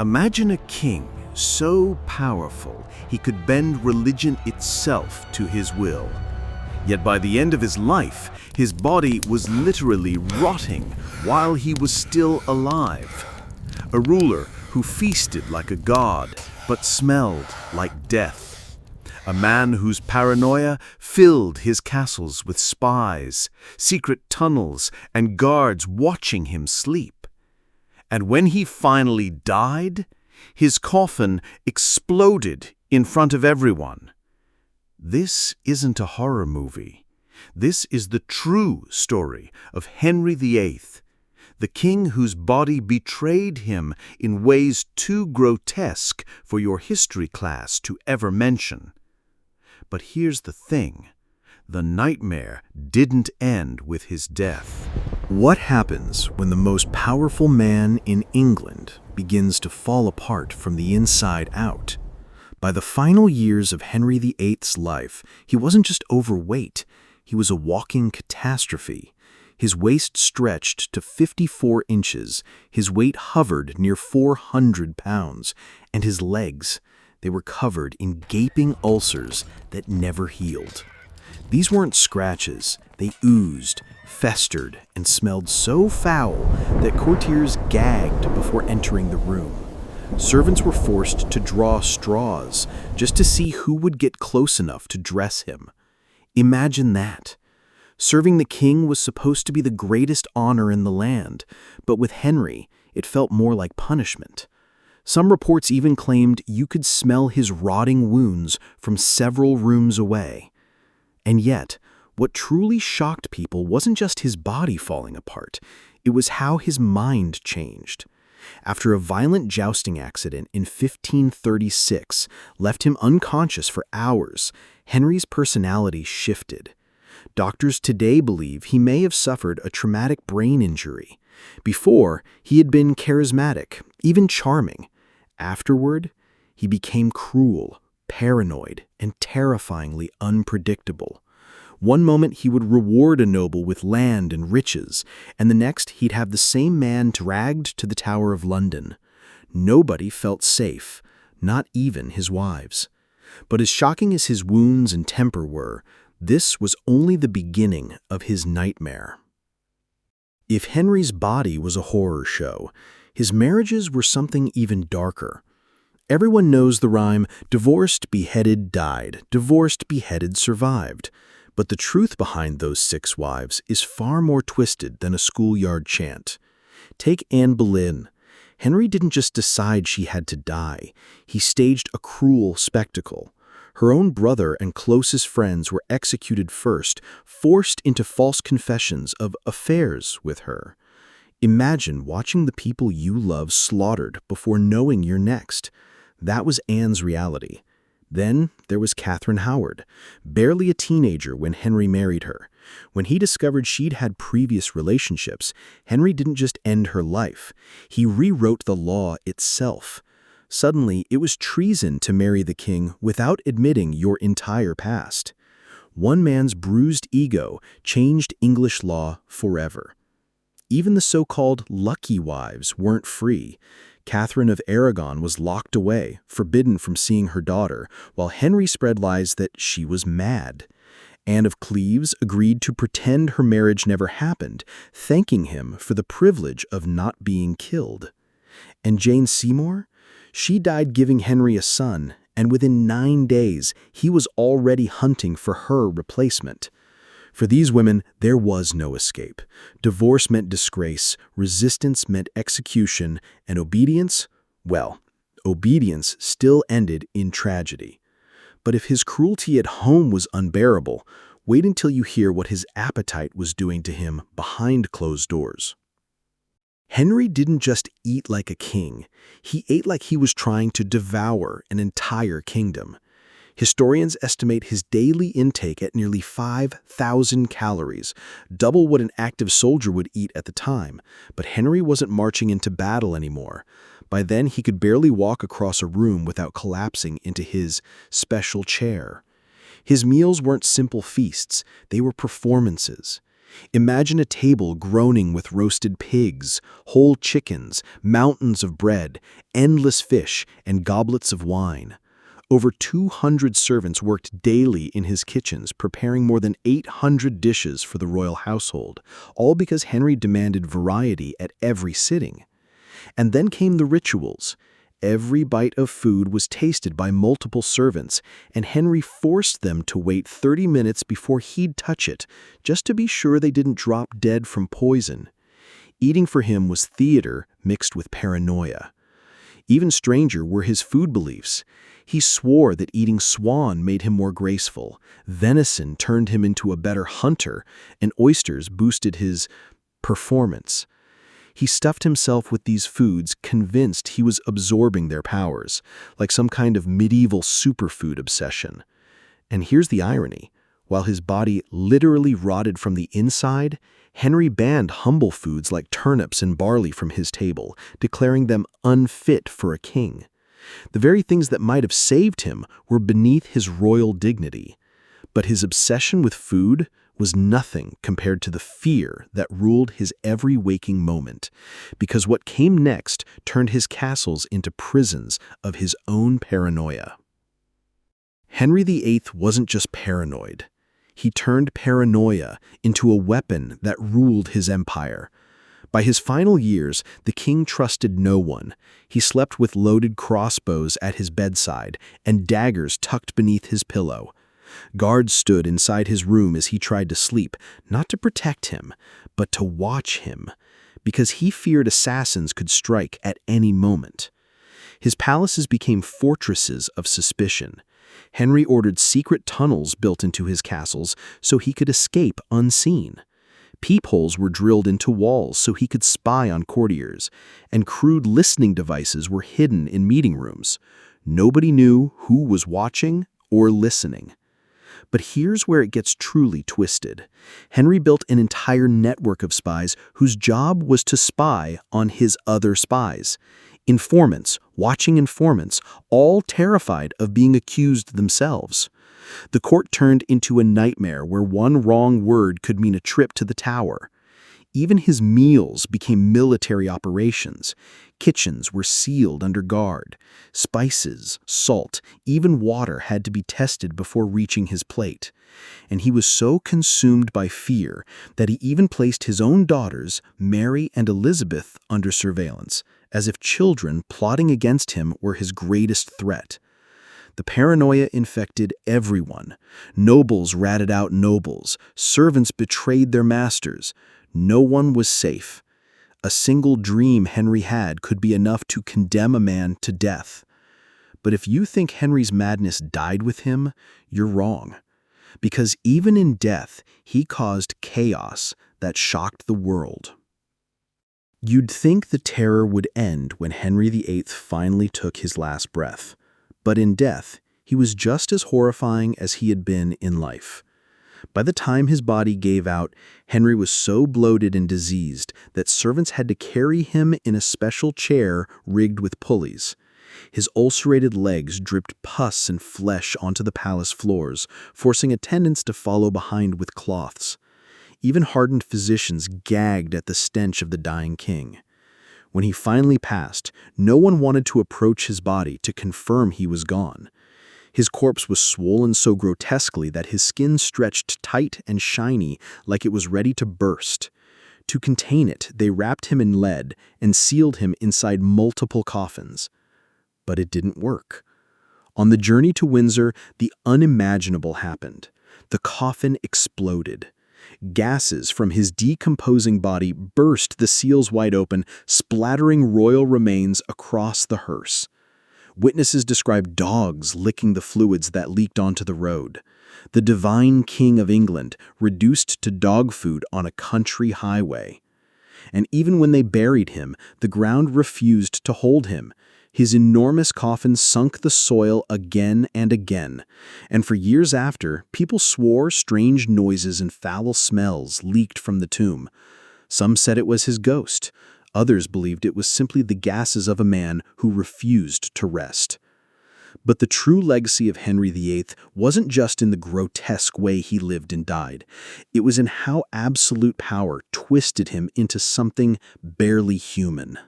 Imagine a king so powerful he could bend religion itself to his will. Yet by the end of his life, his body was literally rotting while he was still alive. A ruler who feasted like a god but smelled like death. A man whose paranoia filled his castles with spies, secret tunnels, and guards watching him sleep. And when he finally died, his coffin exploded in front of everyone. This isn't a horror movie. This is the true story of Henry VIII, the king whose body betrayed him in ways too grotesque for your history class to ever mention. But here's the thing. The nightmare didn't end with his death. What happens when the most powerful man in England begins to fall apart from the inside out? By the final years of Henry VIII's life, he wasn't just overweight, he was a walking catastrophe. His waist stretched to 54 inches, his weight hovered near 400 pounds, and his legs, they were covered in gaping ulcers that never healed. These weren't scratches, they oozed, festered, and smelled so foul that courtiers gagged before entering the room. Servants were forced to draw straws just to see who would get close enough to dress him. Imagine that. Serving the king was supposed to be the greatest honor in the land, but with Henry, it felt more like punishment. Some reports even claimed you could smell his rotting wounds from several rooms away. And yet, what truly shocked people wasn't just his body falling apart, it was how his mind changed. After a violent jousting accident in 1536 left him unconscious for hours, Henry's personality shifted. Doctors today believe he may have suffered a traumatic brain injury. Before, he had been charismatic, even charming. Afterward, he became cruel, paranoid, and terrifyingly unpredictable. One moment he would reward a noble with land and riches, and the next he'd have the same man dragged to the Tower of London. Nobody felt safe, not even his wives. But as shocking as his wounds and temper were, this was only the beginning of his nightmare. If Henry's body was a horror show, his marriages were something even darker. Everyone knows the rhyme, divorced, beheaded, died, divorced, beheaded, survived. But the truth behind those 6 wives is far more twisted than a schoolyard chant. Take Anne Boleyn. Henry didn't just decide she had to die. He staged a cruel spectacle. Her own brother and closest friends were executed first, forced into false confessions of affairs with her. Imagine watching the people you love slaughtered before knowing you're next. That was Anne's reality. Then there was Catherine Howard, barely a teenager when Henry married her. When he discovered she'd had previous relationships, Henry didn't just end her life. He rewrote the law itself. Suddenly, it was treason to marry the king without admitting your entire past. One man's bruised ego changed English law forever. Even the so-called lucky wives weren't free. Catherine of Aragon was locked away, forbidden from seeing her daughter, while Henry spread lies that she was mad. Anne of Cleves agreed to pretend her marriage never happened, thanking him for the privilege of not being killed. And Jane Seymour? She died giving Henry a son, and within 9 days, he was already hunting for her replacement. For these women, there was no escape. Divorce meant disgrace, resistance meant execution, and obedience, well, obedience still ended in tragedy. But if his cruelty at home was unbearable, wait until you hear what his appetite was doing to him behind closed doors. Henry didn't just eat like a king. He ate like he was trying to devour an entire kingdom. Historians estimate his daily intake at nearly 5,000 calories, double what an active soldier would eat at the time. But Henry wasn't marching into battle anymore. By then, he could barely walk across a room without collapsing into his special chair. His meals weren't simple feasts, they were performances. Imagine a table groaning with roasted pigs, whole chickens, mountains of bread, endless fish, and goblets of wine. Over 200 servants worked daily in his kitchens, preparing more than 800 dishes for the royal household, all because Henry demanded variety at every sitting. And then came the rituals. Every bite of food was tasted by multiple servants, and Henry forced them to wait 30 minutes before he'd touch it, just to be sure they didn't drop dead from poison. Eating for him was theater mixed with paranoia. Even stranger were his food beliefs. He swore that eating swan made him more graceful, venison turned him into a better hunter, and oysters boosted his performance. He stuffed himself with these foods, convinced he was absorbing their powers, like some kind of medieval superfood obsession. And here's the irony. While his body literally rotted from the inside, Henry banned humble foods like turnips and barley from his table, declaring them unfit for a king. The very things that might have saved him were beneath his royal dignity. But his obsession with food was nothing compared to the fear that ruled his every waking moment, because what came next turned his castles into prisons of his own paranoia. Henry VIII wasn't just paranoid. He turned paranoia into a weapon that ruled his empire. By his final years, the king trusted no one. He slept with loaded crossbows at his bedside and daggers tucked beneath his pillow. Guards stood inside his room as he tried to sleep, not to protect him, but to watch him, because he feared assassins could strike at any moment. His palaces became fortresses of suspicion. Henry ordered secret tunnels built into his castles so he could escape unseen. Peepholes were drilled into walls so he could spy on courtiers, and crude listening devices were hidden in meeting rooms. Nobody knew who was watching or listening. But here's where it gets truly twisted. Henry built an entire network of spies whose job was to spy on his other spies. Informants, watching informants, all terrified of being accused themselves. The court turned into a nightmare where one wrong word could mean a trip to the Tower. Even his meals became military operations. Kitchens were sealed under guard. Spices, salt, even water had to be tested before reaching his plate. And he was so consumed by fear that he even placed his own daughters, Mary and Elizabeth, under surveillance, as if children plotting against him were his greatest threat. The paranoia infected everyone. Nobles ratted out nobles. Servants betrayed their masters. No one was safe. A single dream Henry had could be enough to condemn a man to death. But if you think Henry's madness died with him, you're wrong. Because even in death, he caused chaos that shocked the world. You'd think the terror would end when Henry VIII finally took his last breath. But in death, he was just as horrifying as he had been in life. By the time his body gave out, Henry was so bloated and diseased that servants had to carry him in a special chair rigged with pulleys. His ulcerated legs dripped pus and flesh onto the palace floors, forcing attendants to follow behind with cloths. Even hardened physicians gagged at the stench of the dying king. When he finally passed, no one wanted to approach his body to confirm he was gone. His corpse was swollen so grotesquely that his skin stretched tight and shiny like it was ready to burst. To contain it, they wrapped him in lead and sealed him inside multiple coffins. But it didn't work. On the journey to Windsor, the unimaginable happened. The coffin exploded. Gases from his decomposing body burst the seals wide open, splattering royal remains across the hearse. Witnesses described dogs licking the fluids that leaked onto the road. The divine King of England reduced to dog food on a country highway. And even when they buried him, the ground refused to hold him. His enormous coffin sunk the soil again and again. And for years after, people swore strange noises and foul smells leaked from the tomb. Some said it was his ghost. Others believed it was simply the gases of a man who refused to rest. But the true legacy of Henry VIII wasn't just in the grotesque way he lived and died. It was in how absolute power twisted him into something barely human.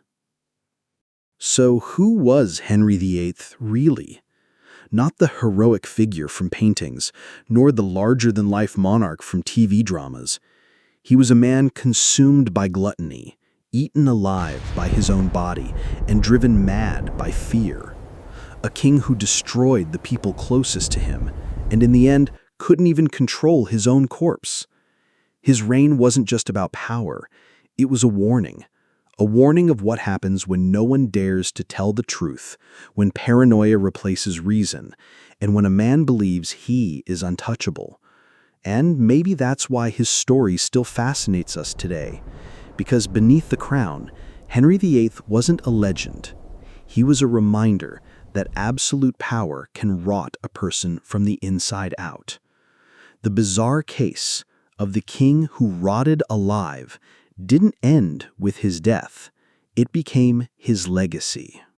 So who was Henry VIII really? Not the heroic figure from paintings, nor the larger-than-life monarch from TV dramas. He was a man consumed by gluttony, eaten alive by his own body, and driven mad by fear. A king who destroyed the people closest to him, and in the end couldn't even control his own corpse. His reign wasn't just about power, it was a warning of what happens when no one dares to tell the truth, when paranoia replaces reason, and when a man believes he is untouchable. And maybe that's why his story still fascinates us today, because beneath the crown, Henry VIII wasn't a legend. He was a reminder that absolute power can rot a person from the inside out. The bizarre case of the king who rotted alive didn't end with his death. It became his legacy.